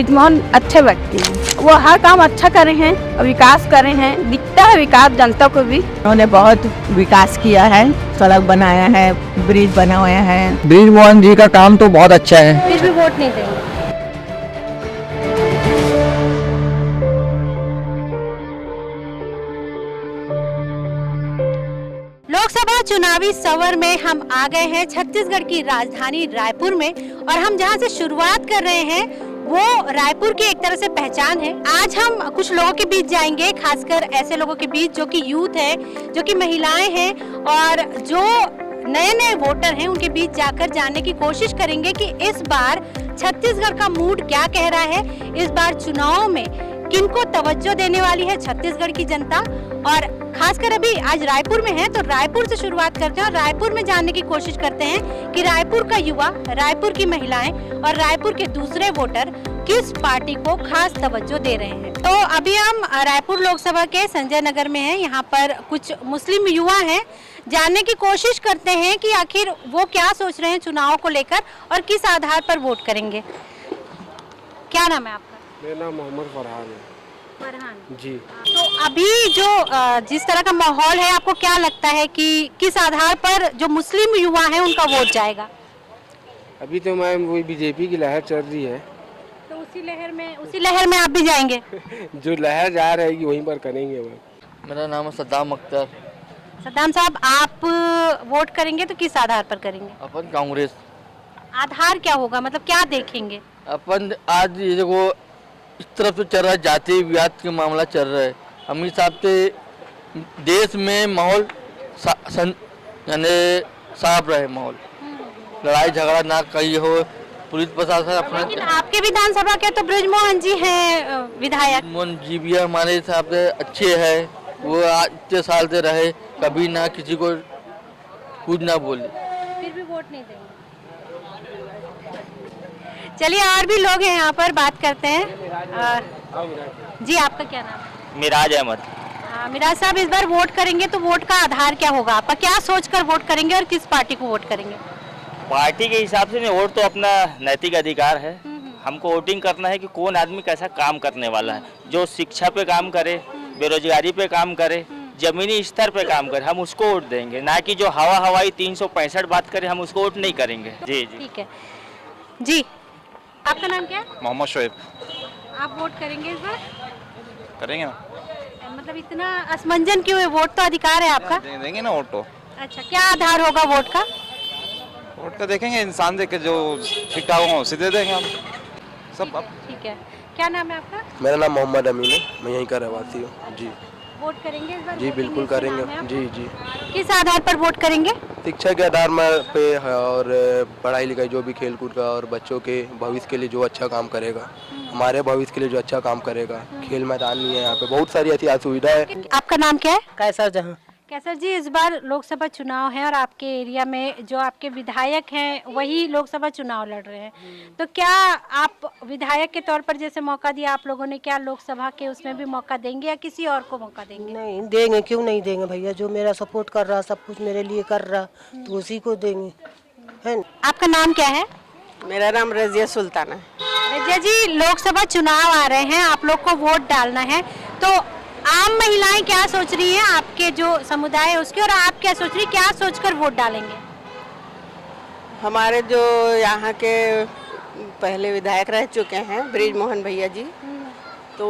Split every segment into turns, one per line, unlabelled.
बृजमोहन अच्छे व्यक्ति हैं, वो हर काम अच्छा करे हैं और विकास करे हैं, दिखता है विकास जनता को भी।
उन्होंने बहुत विकास किया है, सड़क बनाया है, ब्रिज बनवाया है।
बृजमोहन जी का काम तो बहुत अच्छा है।
फिर भी वोट नहीं देंगे। लोकसभा चुनावी सवर में हम आ गए हैं छत्तीसगढ़ की राजधानी रायपुर में, और हम जहां से शुरुआत कर रहे हैं वो रायपुर की एक तरह से पहचान है। आज हम कुछ लोगों के बीच जाएंगे, खासकर ऐसे लोगों के बीच जो कि यूथ है, जो कि महिलाएं हैं और जो नए नए वोटर हैं, उनके बीच जाकर जानने की कोशिश करेंगे कि इस बार छत्तीसगढ़ का मूड क्या कह रहा है, इस बार चुनाव में किनको तवज्जो देने वाली है छत्तीसगढ़ की जनता। और खासकर अभी आज रायपुर में है तो रायपुर से शुरुआत करते हैं और रायपुर में जानने की कोशिश करते हैं कि रायपुर का युवा, रायपुर की महिलाएं और रायपुर के दूसरे वोटर किस पार्टी को खास तवज्जो दे रहे हैं। तो अभी हम रायपुर लोकसभा के संजय नगर में हैं, यहाँ पर कुछ मुस्लिम युवा हैं, जानने की कोशिश करते हैं कि आखिर वो क्या सोच रहे हैं चुनाव को लेकर और किस आधार पर वोट करेंगे। क्या नाम है आपका?
मेरा नाम मोहम्मद फरहान है।
फरहान
जी।
तो अभी जो जिस तरह का माहौल है, आपको क्या लगता है कि किस आधार पर जो मुस्लिम युवा है उनका वोट जाएगा?
अभी तो मैम वही बीजेपी की लहर चल रही है।
तो उसी लहर में आप भी जाएंगे?
जो लहर जा रहेगी वहीं पर करेंगे मैम।
मेरा नाम है सद्दाम अख्तर।
सद्दाम साहब, आप वोट करेंगे तो किस आधार पर करेंगे?
अपन कांग्रेस।
आधार क्या होगा, मतलब क्या देखेंगे?
अपन आज ये देखो इस तरफ से चल रहा है, जाति विवाद के मामला चल रहा है। हम हिसाब से देश में माहौल यानी साफ रहे, माहौल लड़ाई झगड़ा ना कहीं हो, पुलिस प्रशासन अपना।
लेकिन आपके विधानसभा के तो बृजमोहन जी हैं विधायक।
बृजमोहन जी भी हमारे हिसाब से अच्छे हैं, वो आज इतने साल से रहे, कभी ना किसी को कुछ ना बोले।
फिर भी वोट नहीं देंगे। चलिए और भी लोग हैं यहाँ पर, बात करते हैं। जी, आपका क्या नाम है?
मिराज अहमद।
मिराज साहब, इस बार वोट करेंगे तो वोट का आधार क्या होगा आपका? क्या सोचकर वोट करेंगे और किस पार्टी को वोट करेंगे?
पार्टी के हिसाब से नहीं, वोट तो अपना नैतिक अधिकार है। हमको वोटिंग करना है कि कौन आदमी कैसा काम करने वाला है, जो शिक्षा पे काम करे, बेरोजगारी पे काम करे, जमीनी स्तर पे काम करे, हम उसको वोट देंगे। ना कि जो हवाई 365 बात करे, हम उसको वोट नहीं करेंगे। जी जी,
ठीक है जी। आपका नाम क्या है?
मोहम्मद शोएब।
आप वोट करेंगे इस बार?
करेंगे ना।
मतलब इतना असमंजन क्यों है? वोट तो अधिकार है आपका।
देंगे ना वोट तो।
अच्छा, क्या आधार होगा वोट का?
वोट का देखेंगे, इंसान देख के जो ठीक ठाक होगा उसे दे देंगे हम सब।
ठीक है। क्या नाम है आपका?
मेरा नाम मोहम्मद अमीन है, मैं यहीं का रहवासी हूँ। जी।
वोट करेंगे इस बार?
जी बिल्कुल करेंगे। जी जी।
किस आधार पर वोट करेंगे?
शिक्षा के आधार में पे है और पढ़ाई लिखाई, जो भी खेल कूद का और बच्चों के भविष्य के लिए जो अच्छा काम करेगा, हमारे भविष्य के लिए जो अच्छा काम करेगा। खेल मैदान नहीं है यहाँ पे, बहुत सारी ऐसी असुविधा है।
आपका नाम क्या है?
कैसर जहाँ।
कैसर जी, इस बार लोकसभा चुनाव है और आपके एरिया में जो आपके विधायक हैं वही लोकसभा चुनाव लड़ रहे हैं, तो क्या आप विधायक के तौर पर जैसे मौका दिया आप लोगों ने, क्या लोकसभा के उसमें भी मौका देंगे या किसी और को मौका देंगे?
नहीं देंगे, क्यों नहीं देंगे भैया, जो मेरा सपोर्ट कर रहा, सब कुछ मेरे लिए कर रहा, तो उसी को देंगे, है न?
आपका नाम क्या है?
मेरा नाम रजिया सुल्ताना है।
रजिया जी, लोकसभा चुनाव आ रहे हैं, आप लोग को वोट डालना है, तो आम महिलाएं क्या सोच रही हैं, आपके जो समुदाय है उसके, और आप क्या सोच रही, क्या सोचकर वोट डालेंगे?
हमारे जो यहाँ के पहले विधायक रह चुके हैं बृजमोहन भैया जी, तो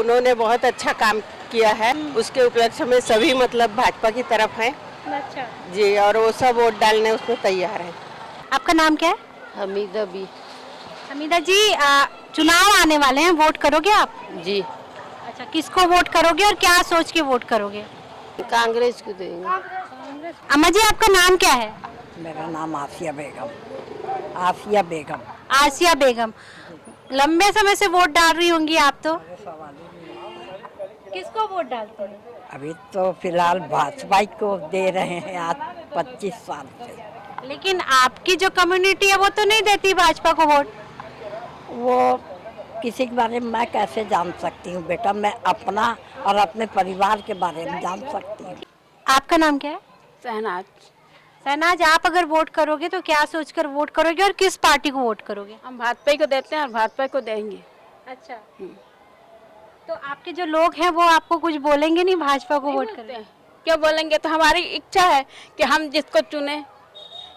उन्होंने बहुत अच्छा काम किया है, उसके उपलक्ष्य में सभी मतलब भाजपा की तरफ हैं।
अच्छा
जी, और वो सब वोट डालने उसमें तैयार हैं।
आपका नाम क्या है?
हमीदा भी।
हमीदा जी, चुनाव आने वाले हैं, वोट करोगे आप?
जी।
अच्छा, किसको वोट करोगे और क्या सोच के वोट करोगे?
कांग्रेस को देंगे।
अम्मा जी, आपका नाम क्या है?
मेरा नाम आसिया बेगम। आसिया बेगम।
आसिया बेगम, लंबे समय से वोट डाल रही होंगी आप तो। किसको वोट डालते हैं?
अभी तो फिलहाल भाजपा को दे रहे हैं आज 25 साल से।
लेकिन आपकी जो कम्युनिटी है वो तो नहीं देती भाजपा को वोट।
वो किसी के बारे में मैं कैसे जान सकती हूँ बेटा, मैं अपना और अपने परिवार के बारे में जान सकती हूँ।
आपका नाम क्या है?
शहनाज।
शहनाज, आप अगर वोट करोगे तो क्या सोचकर वोट करोगे और किस पार्टी को वोट करोगे?
हम भाजपा को देते हैं और भाजपा को देंगे।
अच्छा, तो आपके जो लोग हैं वो आपको कुछ बोलेंगे नहीं भाजपा को वोट करें?
क्या बोलेंगे, तो हमारी इच्छा है कि हम जिसको चुने,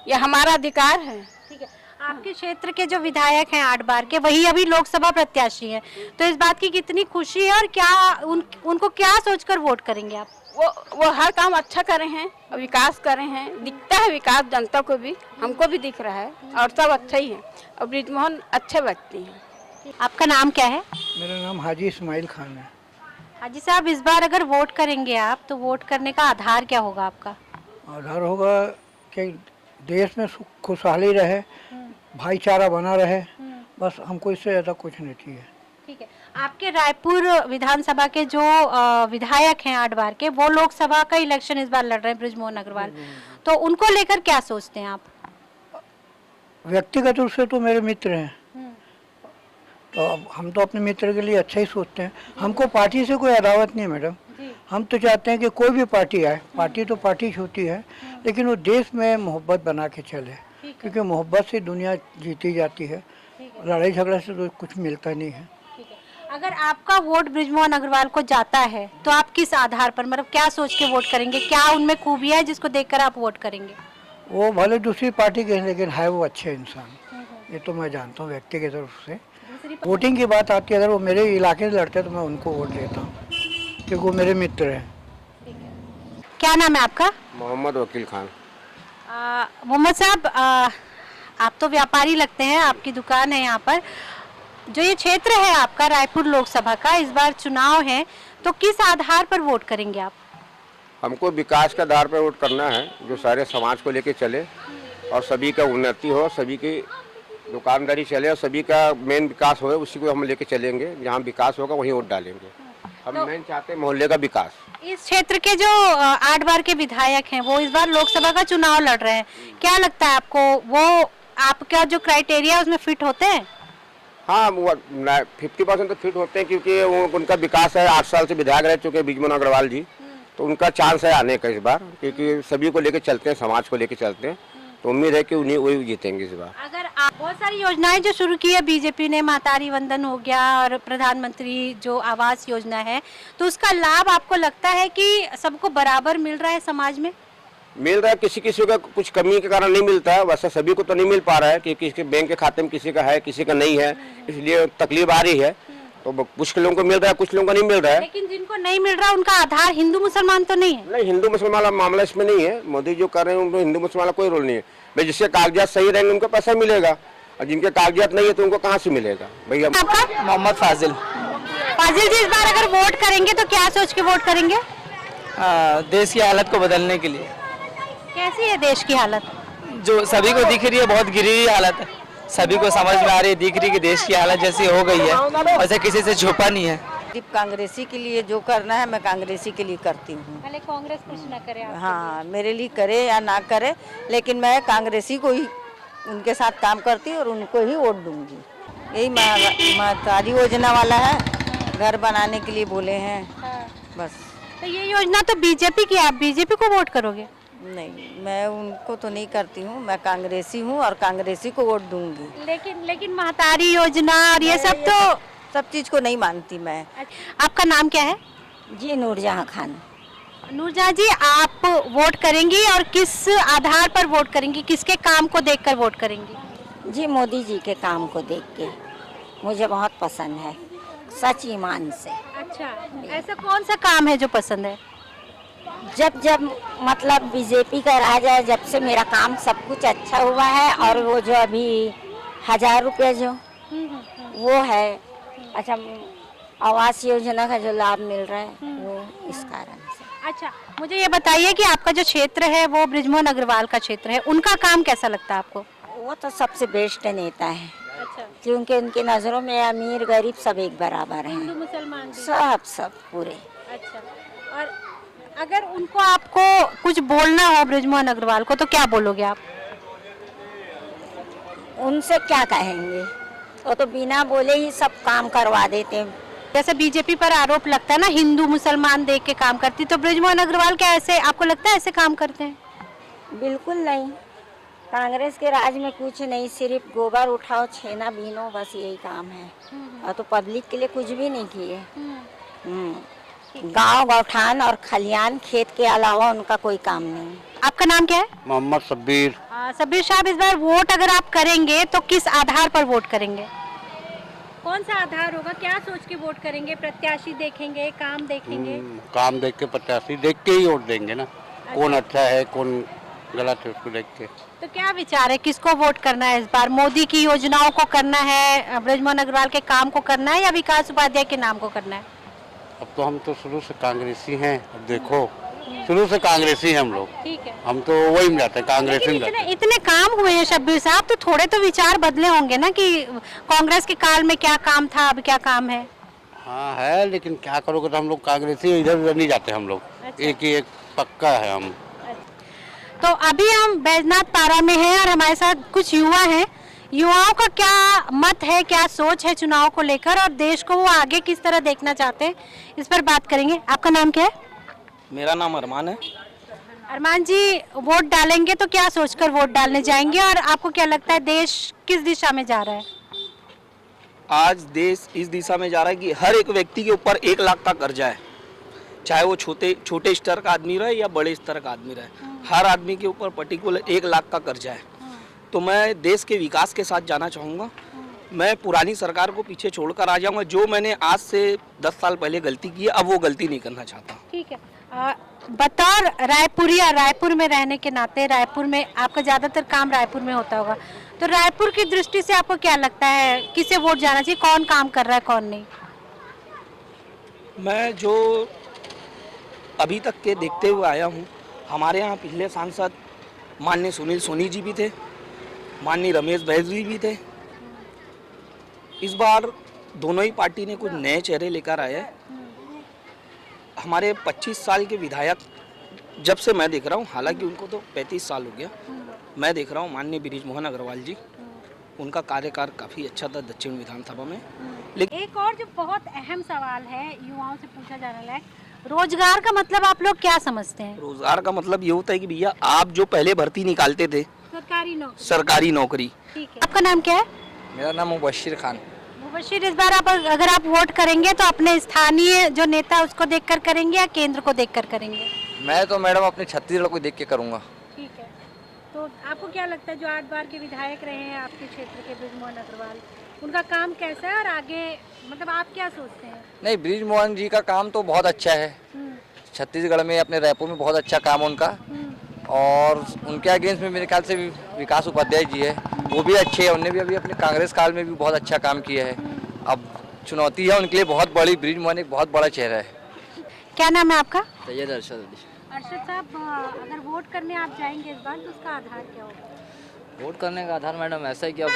ये हमारा अधिकार है।
ठीक है, आपके क्षेत्र के जो विधायक हैं 8 बार के, वही अभी लोकसभा प्रत्याशी हैं, तो इस बात की कितनी खुशी है और क्या उनको क्या सोचकर वोट करेंगे आप?
वो हर काम अच्छा करे हैं, विकास करे हैं, दिखता है विकास जनता को भी, हमको भी दिख रहा है, और सब अच्छा ही है, और ब्रिजमोहन अच्छे व्यक्ति हैं।
आपका नाम क्या है?
मेरा नाम हाजी इस्माइल खान है।
हाजी साहब, इस बार अगर वोट करेंगे आप, तो वोट करने का आधार क्या होगा आपका?
आधार होगा कि देश में खुशहाली रहे, भाईचारा बना रहे, बस हमको इससे ज़्यादा कुछ नहीं चाहिए।
ठीक है, आपके रायपुर विधानसभा के जो विधायक हैं 8 बार के, वो लोकसभा का इलेक्शन इस बार लड़ रहे हैं, ब्रिजमोहन अग्रवाल, तो उनको लेकर क्या सोचते हैं आप?
व्यक्तिगत रूप से तो मेरे मित्र हैं, तो हम तो अपने मित्र के लिए अच्छा ही सोचते हैं। हमको पार्टी से कोई अदावत नहीं है मैडम, हम तो चाहते हैं कि कोई भी पार्टी आए, पार्टी तो पार्टी होती है, लेकिन वो देश में मोहब्बत बना के चले, क्योंकि मोहब्बत से दुनिया जीती जाती है, लड़ाई झगड़ा से तो कुछ मिलता नहीं है।
अगर आपका वोट ब्रिजमोहन अग्रवाल को जाता है, तो आप किस आधार पर, मतलब क्या सोच के वोट करेंगे? क्या उनमें खूबियाँ है जिसको देखकर आप वोट करेंगे?
वो भले दूसरी पार्टी के हैं, लेकिन है वो अच्छे इंसान, ये तो मैं जानता हूँ व्यक्ति की तरफ से। वोटिंग की बात आती है, अगर वो मेरे इलाके से लड़ते हैं तो मैं उनको वोट देता हूँ, क्योंकि वो मेरे मित्र हैं।
क्या नाम है आपका?
मोहम्मद वकील खान।
मोहम्मद साहब, आप तो व्यापारी लगते हैं, आपकी दुकान है यहाँ पर, जो ये क्षेत्र है आपका रायपुर लोकसभा का, इस बार चुनाव है, तो किस आधार पर वोट करेंगे आप?
हमको विकास के आधार पर वोट करना है, जो सारे समाज को लेके चले और सभी का उन्नति हो, सभी की दुकानदारी चले और सभी का मेन विकास हो, उसी को हम लेके चलेंगे। जहाँ विकास होगा वहीं वोट डालेंगे। हम मेन चाहते हैं मोहल्ले का विकास।
इस क्षेत्र के जो 8 बार के विधायक हैं, वो इस बार लोकसभा का चुनाव लड़ रहे हैं, क्या लगता है आपको, वो आपका जो क्राइटेरिया उसमें फिट होते हैं?
हाँ, वो 50% तो फिट होते हैं, क्योंकि वो उनका विकास है। 8 साल से विधायक रह चुके हैं ब्रिजमोहन अग्रवाल जी, तो उनका चांस है आने का इस बार, क्योंकि सभी को लेके चलते हैं, समाज को लेके चलते हैं, तो उम्मीद है कि उन्हीं वही जीतेंगे इस बार।
अगर बहुत सारी योजनाएं जो शुरू की है बीजेपी ने, महतारी वंदन हो गया और प्रधानमंत्री जो आवास योजना है, तो उसका लाभ आपको लगता है कि सबको बराबर मिल रहा है समाज में?
मिल रहा है, किसी किसी का कुछ कमी के कारण नहीं मिलता है, वैसे सभी को तो नहीं मिल पा रहा है, क्योंकि इसके बैंक के खाते में किसी का है, किसी का नहीं है, इसलिए तकलीफ आ रही है। तो कुछ लोगों को मिल रहा है, कुछ लोगों को नहीं मिल रहा है।
लेकिन जिनको नहीं मिल रहा उनका आधार हिंदू मुसलमान तो नहीं है?
नहीं, हिंदू मुसलमान का मामला इसमें नहीं है। मोदी जो कर रहे हैं उनको हिंदू मुसलमान का कोई रोल नहीं है भाई। जिसके कागजात सही रहेंगे उनको पैसा मिलेगा, और जिनके कागजात नहीं है तो उनको कहाँ से मिलेगा भैया।
मोहम्मद फाजिल।
फाजिल जी, इस बार अगर वोट करेंगे तो क्या सोच के वोट करेंगे?
देश की हालत को बदलने के लिए।
कैसी है देश की हालत?
जो सभी को दिख रही है, बहुत गिरी हुई हालत है, सभी को समझ में आ रही है, दिख रही है कि देश की हालत जैसी हो गई है, वैसे किसी से छुपा नहीं है।
कांग्रेसी के लिए जो करना है मैं कांग्रेसी के लिए करती हूँ।
भले कांग्रेस कुछ ना करे आपके
हाँ, मेरे लिए करे या ना करे, लेकिन मैं कांग्रेसी को ही उनके साथ काम करती हूँ और उनको ही वोट दूंगी। यही महतारी योजना वाला है, घर बनाने के लिए बोले हैं, बस।
तो ये योजना तो बीजेपी की है, आप बीजेपी को वोट करोगे?
नहीं, मैं उनको तो नहीं करती हूँ, मैं कांग्रेसी हूँ और कांग्रेसी को वोट दूंगी।
लेकिन महतारी योजना और ये सब तो
सब चीज़ को नहीं मानती मैं।
आपका नाम क्या है?
जी, नूरजहां खान।
नूरजहां जी, आप वोट करेंगी और किस आधार पर वोट करेंगी, किसके काम को देखकर वोट करेंगी?
जी, मोदी जी के काम को देख के मुझे बहुत पसंद है, सच ईमान से।
अच्छा, ऐसा कौन सा काम है जो पसंद है?
जब मतलब बीजेपी का राज है, जब से मेरा काम सब कुछ अच्छा हुआ है, और वो जो अभी 1000 रुपये जो वो है, अच्छा, आवास योजना का जो लाभ मिल रहा है, वो इस कारण से।
अच्छा, मुझे ये बताइए कि आपका जो क्षेत्र है वो ब्रिजमोहन अग्रवाल का क्षेत्र है, उनका काम कैसा लगता है आपको?
वो तो सबसे बेस्ट नेता है।
अच्छा,
क्योंकि उनकी नज़रों में अमीर गरीब सब एक बराबर हैं,
हिंदू मुसलमान भी?
सब पूरे।
अच्छा, और अगर उनको आपको कुछ बोलना हो ब्रिजमोहन अग्रवाल को, तो क्या बोलोगे आप?
उनसे क्या कहेंगे, वो तो बिना बोले ही सब काम करवा देते हैं।
जैसे बीजेपी पर आरोप लगता है ना, हिंदू मुसलमान देख के काम करती, तो ब्रिजमोहन अग्रवाल क्या ऐसे आपको लगता है ऐसे काम करते हैं?
बिल्कुल नहीं, कांग्रेस के राज में कुछ नहीं, सिर्फ गोबर उठाओ छेना बीनो, बस यही काम है। और तो पब्लिक के लिए कुछ भी नहीं किए। गांव गौठान और खलियान खेत के अलावा उनका कोई काम नहीं।
आपका नाम क्या है?
मोहम्मद शब्बीर।
शब्बीर साहब, इस बार वोट अगर आप करेंगे तो किस आधार पर वोट करेंगे? कौन सा आधार होगा? क्या सोच के वोट करेंगे? प्रत्याशी देखेंगे, काम देखेंगे?
काम देख के, प्रत्याशी देख के ही वोट देंगे ना। कौन अच्छा है कौन गलत है उसको देख के।
तो क्या विचार है, किसको वोट करना है इस बार? मोदी की योजनाओं को करना है, बृजमोहन अग्रवाल के काम को करना है, या विकास उपाध्याय के नाम को करना है?
अब तो हम तो शुरू से कांग्रेसी हैं। अब देखो, शुरू से कांग्रेसी हैं हम लोग।
ठीक है,
हम तो वही में जाते हैं, कांग्रेसी में जाते हैं।
इतने काम हुए हैं शब्बीर साहब, तो थोड़े तो विचार बदले होंगे ना कि कांग्रेस के काल में क्या काम था, अब क्या काम है?
हाँ है, लेकिन क्या करोगे, तो हम लोग कांग्रेसी, इधर उधर नहीं जाते हम लोग।
अच्छा।
एक ही एक पक्का है हम।
तो अभी हम बैजनाथ पारा में हैं और हमारे साथ कुछ युवा हैं। युवाओं का क्या मत है, क्या सोच है चुनाव को लेकर, और देश को वो आगे किस तरह देखना चाहते हैं, इस पर बात करेंगे। आपका नाम क्या है?
मेरा नाम अरमान है।
अरमान जी, वोट डालेंगे तो क्या सोचकर वोट डालने जाएंगे, और आपको क्या लगता है देश किस दिशा में जा रहा है?
आज देश इस दिशा में जा रहा है कि हर एक व्यक्ति के ऊपर 1 लाख का कर्जा है, चाहे वो छोटे स्तर का आदमी रहे या बड़े स्तर का आदमी रहे। हर आदमी के ऊपर पर्टिकुलर 1 लाख का कर्जा है। तो मैं देश के विकास के साथ जाना चाहूँगा। मैं पुरानी सरकार को पीछे छोड़कर आ जाऊँगा। जो मैंने आज से 10 साल पहले गलती की है, अब वो गलती नहीं करना चाहता।
ठीक है, बतौर रायपुरिया, रायपुर में रहने के नाते, रायपुर में आपका ज़्यादातर काम रायपुर में होता होगा, तो रायपुर की दृष्टि से आपको क्या लगता है, किसे वोट जाना चाहिए, कौन काम कर रहा है, कौन नहीं?
मैं जो अभी तक के देखते हुए आया हूँ, हमारे यहाँ पिछले सांसद माननीय सुनील सोनी जी भी थे, माननीय रमेश बैस जी भी थे। इस बार दोनों ही पार्टी ने कुछ नए चेहरे लेकर आए हैं। हमारे 25 साल के विधायक जब से मैं देख रहा हूँ, हालांकि उनको तो 35 साल हो गया, मैं देख रहा हूँ माननीय बृजमोहन अग्रवाल जी, उनका कार्यकाल काफ़ी अच्छा था दक्षिण विधानसभा में।
लेकिन एक और जो बहुत अहम सवाल है, युवाओं से पूछा जाने लायक, रोजगार का मतलब आप लोग क्या समझते हैं?
रोजगार का मतलब ये होता है कि भैया आप जो पहले भर्ती निकालते थे, सरकारी नौकरी।
ठीक है, आपका नाम क्या है?
मेरा नाम मुबशिर खान।
मुबशिर, इस बार आप अगर आप वोट करेंगे तो अपने स्थानीय जो नेता उसको देखकर करेंगे या केंद्र को देखकर करेंगे?
मैं तो मैडम अपने छत्तीसगढ़ को देख के करूँगा।
ठीक है, तो आपको क्या लगता है जो 8 बार के विधायक रहे हैं आपके क्षेत्र के, बृजमोहन अग्रवाल, उनका काम कैसा है और आगे मतलब आप क्या सोचते हैं?
नहीं, बृजमोहन जी का काम तो बहुत अच्छा है। छत्तीसगढ़ में, अपने रायपुर में बहुत अच्छा काम उनका, और उनके अगेंस्ट में मेरे ख्याल से विकास उपाध्याय जी है, वो भी अच्छे हैं। उन्होंने भी अभी अपने कांग्रेस काल में भी बहुत अच्छा काम किया है। अब चुनौती है उनके लिए बहुत बड़ी, बृजमोहन एक बहुत बड़ा चेहरा है।
क्या नाम है आपका?
सैयद अरशद अली।
अरशद साहब, अगर वोट करने आप जाएंगे इस बार तो उसका आधार क्या होगा?
वोट करने का आधार मैडम ऐसा है कि अब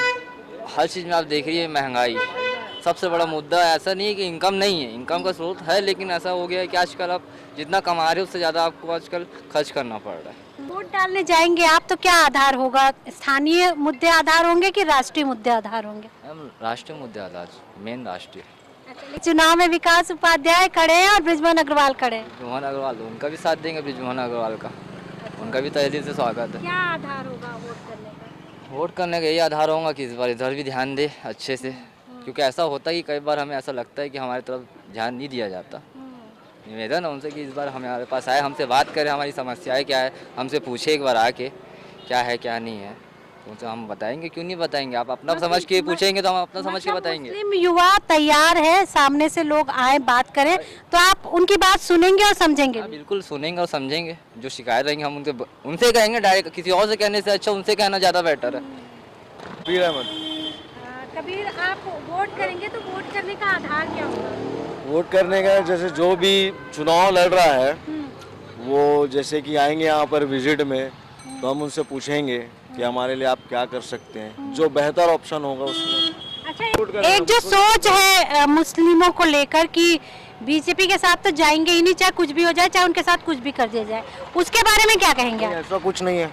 हर चीज़ में आप देख रही है महंगाई सबसे बड़ा मुद्दा है। ऐसा नहीं है कि इनकम नहीं है, इनकम का स्रोत है, लेकिन ऐसा हो गया है कि आजकल आप जितना कमा रहे हो उससे ज़्यादा आपको आजकल खर्च करना पड़ रहा है।
वोट डालने जाएंगे आप तो क्या आधार होगा? स्थानीय मुद्दे आधार होंगे कि राष्ट्रीय मुद्दे आधार होंगे?
राष्ट्रीय मुद्दे आधार, मेन राष्ट्रीय।
चुनाव में विकास उपाध्याय खड़े हैं और बृजमोहन अग्रवाल खड़े हैं।
बृजमोहन अग्रवाल, उनका भी साथ देंगे, बृजमोहन अग्रवाल का, उनका भी तहे दिल से स्वागत है।
क्या आधार होगा वोट करने का?
वोट करने का यही आधार होगा कि इस बार इधर भी ध्यान दे अच्छे से, क्योंकि ऐसा होता है कि कई बार हमें ऐसा लगता है कि हमारी तरफ ध्यान नहीं दिया जाता। निवेदन है उनसे कि इस बार हमारे पास आए, हमसे बात करें, हमारी समस्याएं क्या है हमसे पूछे एक बार आके, क्या है क्या नहीं है, तो हम बताएंगे। क्यों नहीं बताएंगे? आप अपना समझ के पूछेंगे तो हम अपना समझ के बताएंगे।
मुस्लिम युवा तैयार है, सामने से लोग आए बात करें तो आप उनकी बात सुनेंगे और समझेंगे?
बिल्कुल सुनेंगे और समझेंगे। जो शिकायत रहेंगे हम उनसे कहेंगे डायरेक्ट, किसी और से कहने से अच्छा उनसे कहना ज़्यादा बेटर है।
कबीर, आप वोट करेंगे तो वोट करने का आधार क्या होगा?
वोट करने का जैसे जो भी चुनाव लड़ रहा है वो जैसे कि आएंगे यहाँ पर विजिट में, तो हम उनसे पूछेंगे कि हमारे लिए आप क्या कर सकते हैं, जो बेहतर ऑप्शन होगा उसमें।
अच्छा, एक जो सोच है मुस्लिमों को लेकर कि बीजेपी के साथ तो जाएंगे ही नहीं, चाहे कुछ भी हो जाए, चाहे उनके साथ कुछ भी कर दिया जाए, उसके बारे में क्या कहेंगे?
ऐसा कुछ नहीं है,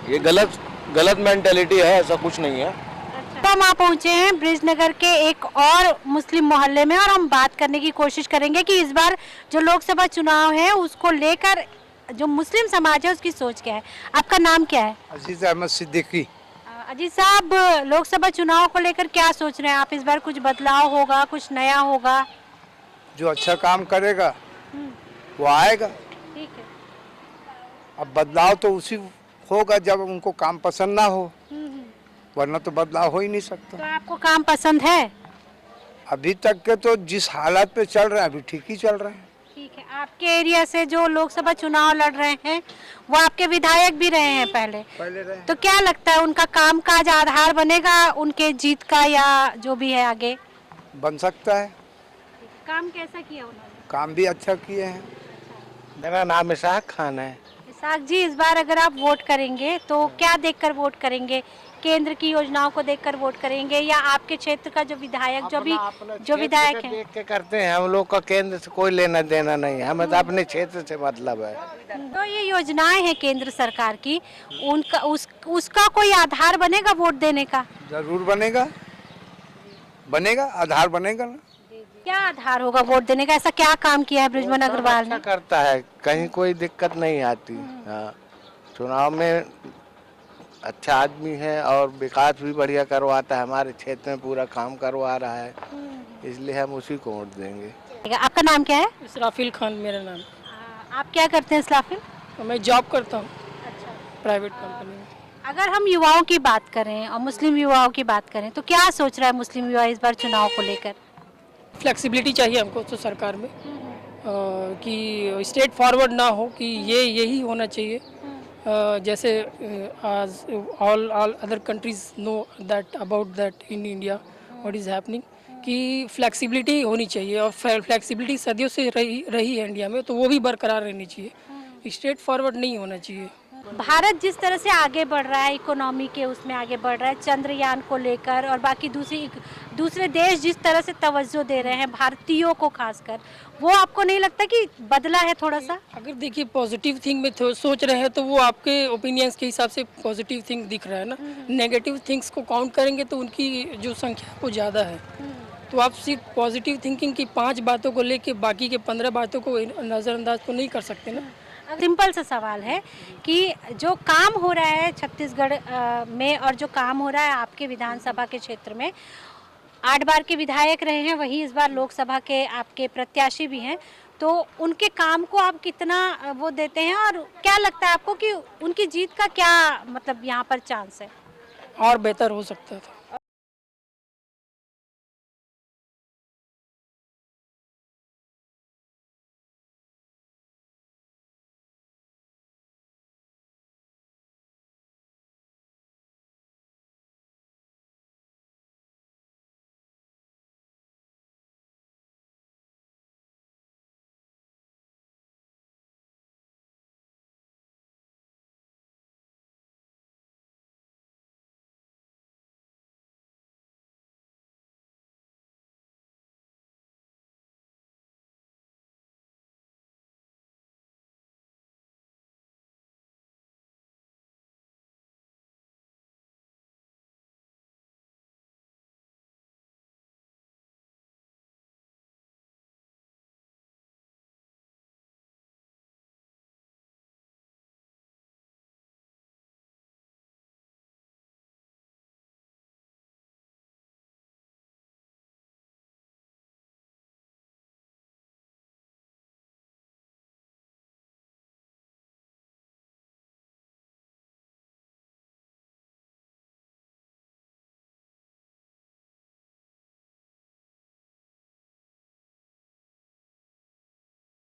ये गलत मेंटेलिटी है, ऐसा कुछ नहीं है।
तो हम आप पहुंचे हैं ब्रिजनगर के एक और मुस्लिम मोहल्ले में, और हम बात करने की कोशिश करेंगे कि इस बार जो लोकसभा चुनाव है उसको लेकर जो मुस्लिम समाज है उसकी सोच क्या है। आपका नाम क्या है?
अजीज अहमद सिद्दीकी।
अजीत साहब, लोकसभा चुनाव को लेकर क्या सोच रहे हैं आप? इस बार कुछ बदलाव होगा, कुछ नया होगा?
जो अच्छा काम करेगा वो आएगा।
ठीक है।
अब बदलाव तो उसी होगा जब उनको काम पसंद ना हो, वरना तो बदलाव हो ही नहीं सकता।
तो आपको काम पसंद है?
अभी तक के तो जिस हालात पे चल रहे हैं अभी ठीक ही चल रहे हैं।
ठीक है। आपके एरिया से जो लोकसभा चुनाव लड़ रहे हैं वो आपके विधायक भी रहे हैं पहले
रहे।
तो क्या लगता है उनका कामकाज आधार बनेगा उनके जीत का, या जो भी है आगे
बन सकता है।
काम कैसा किया उन्होंने?
काम भी अच्छा किए हैं।
मेरा नाम इसाक खान है।
इसाक जी, इस बार अगर आप वोट करेंगे तो क्या देखकर वोट करेंगे? केंद्र की योजनाओं को देखकर वोट करेंगे या आपके क्षेत्र का जो विधायक जो विधायक है
देख के करते हैं? हम लोग का केंद्र से कोई लेना देना नहीं है, हमें तो अपने क्षेत्र से मतलब है।
तो ये योजनाएं हैं केंद्र सरकार की, उनका उसका कोई आधार बनेगा वोट देने का?
जरूर बनेगा, बनेगा, आधार बनेगा ना।
क्या आधार होगा वोट देने का? ऐसा क्या काम किया है बृजमोहन अग्रवाल ने?
करता है, कहीं कोई दिक्कत नहीं आती। हाँ, चुनाव में अच्छा आदमी है और विकास भी बढ़िया करवाता है, हमारे क्षेत्र में पूरा काम करवा रहा है, इसलिए हम उसी को वोट देंगे।
आपका नाम क्या है?
इसराफिल खान मेरा नाम।
आप क्या करते हैं इसराफिल?
मैं जॉब करता हूँ प्राइवेट कंपनी में।
अगर हम युवाओं की बात करें और मुस्लिम युवाओं की बात करें तो क्या सोच रहा है मुस्लिम युवा इस बार चुनाव को लेकर?
फ्लेक्सिबिलिटी चाहिए हमको तो सरकार में, कि स्ट्रेट फॉरवर्ड ना हो कि यही होना चाहिए। जैसे all other countries know that about that in India what is happening, कि फ्लेक्सिबिलिटी होनी चाहिए और फ्लेक्सिबिलिटी सदियों से रही है इंडिया में, तो वो भी बरकरार रहनी चाहिए, स्ट्रेट फॉरवर्ड नहीं होना चाहिए।
भारत जिस तरह से आगे बढ़ रहा है, इकोनॉमी के उसमें आगे बढ़ रहा है, चंद्रयान को लेकर, और बाकी दूसरे देश जिस तरह से तवज्जो दे रहे हैं भारतीयों को खासकर, वो आपको नहीं लगता कि बदला है थोड़ा सा?
अगर देखिए पॉजिटिव थिंग में सोच रहे हैं तो वो आपके ओपिनियंस के हिसाब से पॉजिटिव थिंग दिख रहा है ना। नेगेटिव थिंग्स को काउंट करेंगे तो उनकी जो संख्या वो ज़्यादा है, तो आप सिर्फ पॉजिटिव थिंकिंग की 5 बातों को लेके बाकी के 15 बातों को नज़रअंदाज तो नहीं कर सकते ना।
सिंपल सा सवाल है कि जो काम हो रहा है छत्तीसगढ़ में और जो काम हो रहा है आपके विधानसभा के क्षेत्र में, 8 बार के विधायक रहे हैं, वही इस बार लोकसभा के आपके प्रत्याशी भी हैं, तो उनके काम को आप कितना वो देते हैं और क्या लगता है आपको कि उनकी जीत का क्या मतलब यहाँ पर चांस है?
और बेहतर हो सकता था।